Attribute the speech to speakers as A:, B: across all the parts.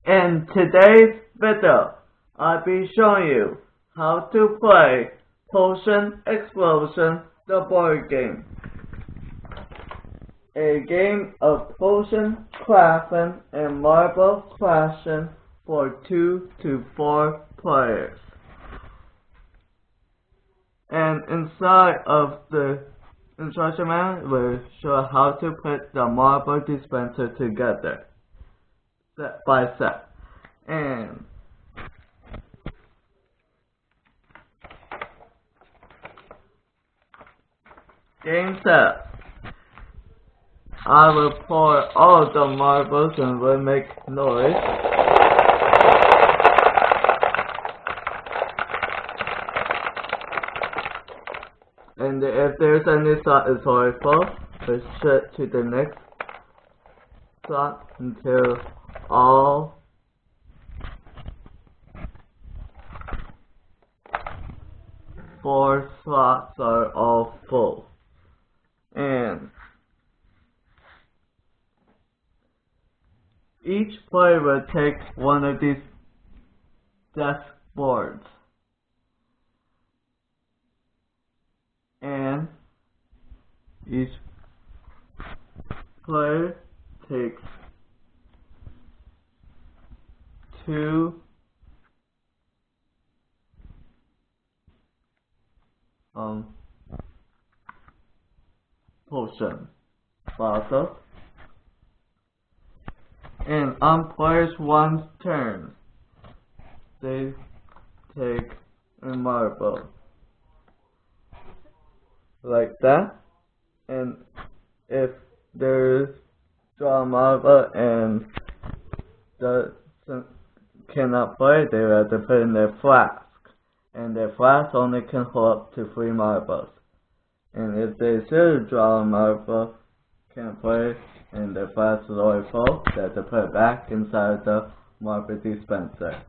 A: In today's video, I'll be showing you how to play Potion Explosion, the board game. A game of potion crafting and marble smashing for 2 to 4 players. And inside of the instruction manual, we'll show how to put the marble dispenser together, step by step. And game set. I will pour all the marbles and will make noise. And if there's any slot is already full, we'll shift to the next slot until all four slots are all full. And each player will take one of these desk boards, and each player takes 2 potion bottles. And on players 1's turn, they take a marble like that. And if there's draw a marble and cannot play, they will have to put in their flask. And their flask only can hold up to 3 marbles. And if they still draw a marble, can't play, and the flask is already full, they have to put it back inside the marble dispenser,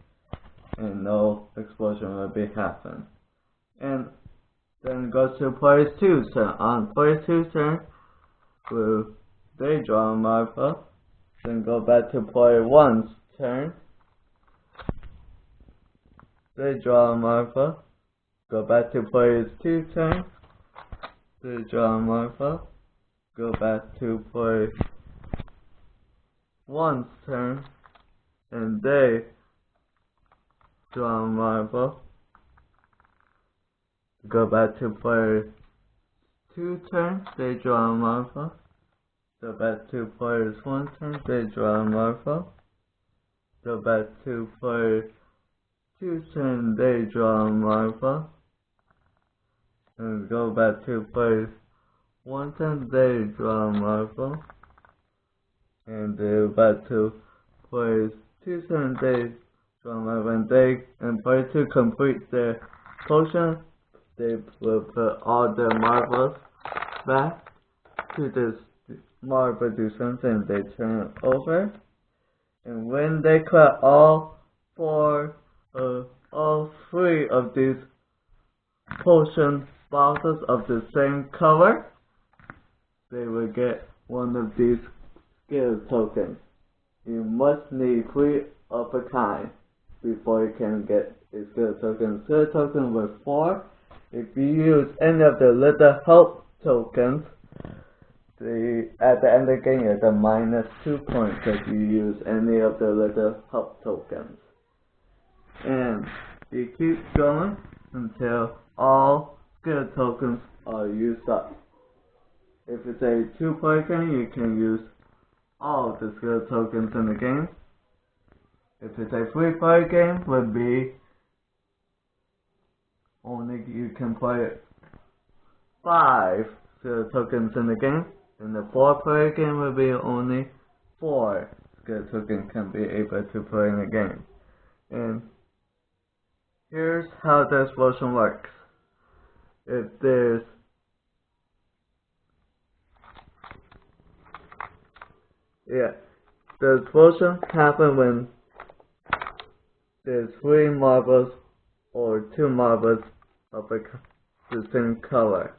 A: and no explosion will be happening. And then it goes to player 2's turn. On player 2's turn, they draw a marble, then go back to player 1's turn. They draw a marble, go back to player 2's turn. They draw a marble, go back to player 1's turn, and they draw a marble, go back to player 2's turn, they draw a marble, go back to player's 1's turn, they draw a marble, go back to player 2's turn, they draw a marble, and go back to players 1's turn, they draw a marble, and they go back to players 2's turn, they draw a marble, and player 2 complete their potion. They will put all their marbles back to this marble dispenser, and they turn it over. And when they collect all 3 of these potion bottles of the same color, they will get one of these skill tokens. You must need 3 of a kind before you can get a skill token. Skill token with 4. If you use any of the little help tokens, at the end of the game you get -2 points if you use any of the little help tokens. And you keep going until all skill tokens are used up. If it's a 2-player game, you can use all the skill tokens in the game. If it's a 3-player game, would be only you can play 5 skill tokens in the game. And the 4-player game would be only 4 skill tokens can be able to play in the game. And here's how the explosion works. If there's the explosion happens when there's 3 marbles or 2 marbles of the same color.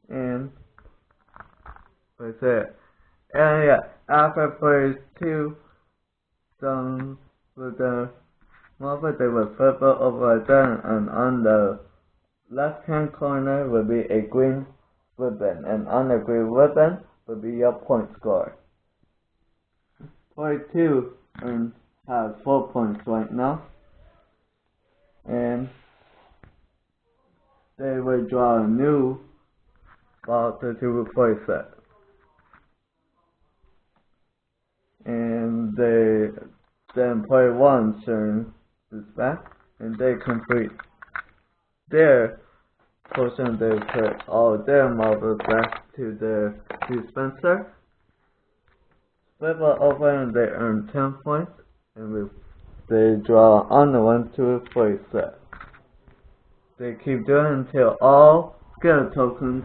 A: And that's it. And yeah, after players 2 Down with the marble, they will flip it over again, and on the left-hand corner will be a green ribbon, and on the green ribbon will be your point score. 42 and have 4 points right now, and they will draw a new ball to replace it. And they then play one turn this back, and they complete their portion. They put all their marbles back to their dispenser, flip it over, and they earn 10 points, and they draw another one to replace it. They keep doing until all skill tokens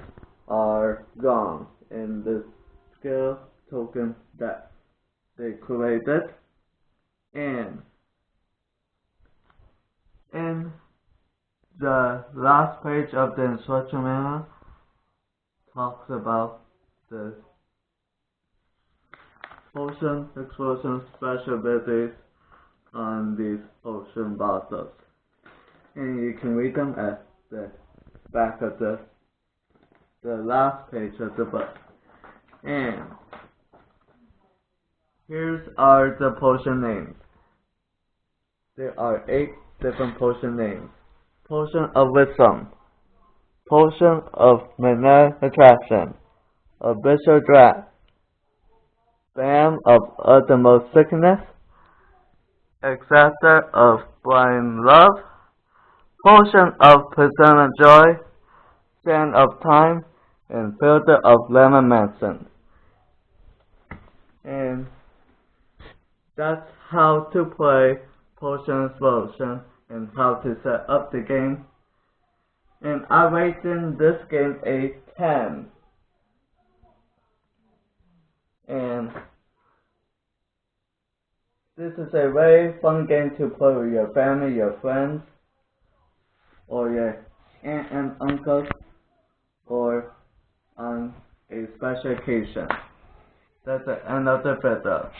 A: are gone, and the skill token that they created. And in the last page of the instruction manual talks about the potion explosion special abilities on these potion bottles, and you can read them at the back of the last page of the book. And here's are the potion names. There are 8 different potion names: Potion of Wisdom, Potion of Magnetic Attraction, Abyssal Draft, Bam of Uttermost Sickness, Exactor of Blind Love, Potion of Persona Joy, Sand of Time, and Filter of Lemon Mansion. And that's how to play Potion Explosion and how to set up the game. And I rated this game a 10. And this is a very fun game to play with your family, your friends, or your aunt and uncle, or on a special occasion. That's the end of the video.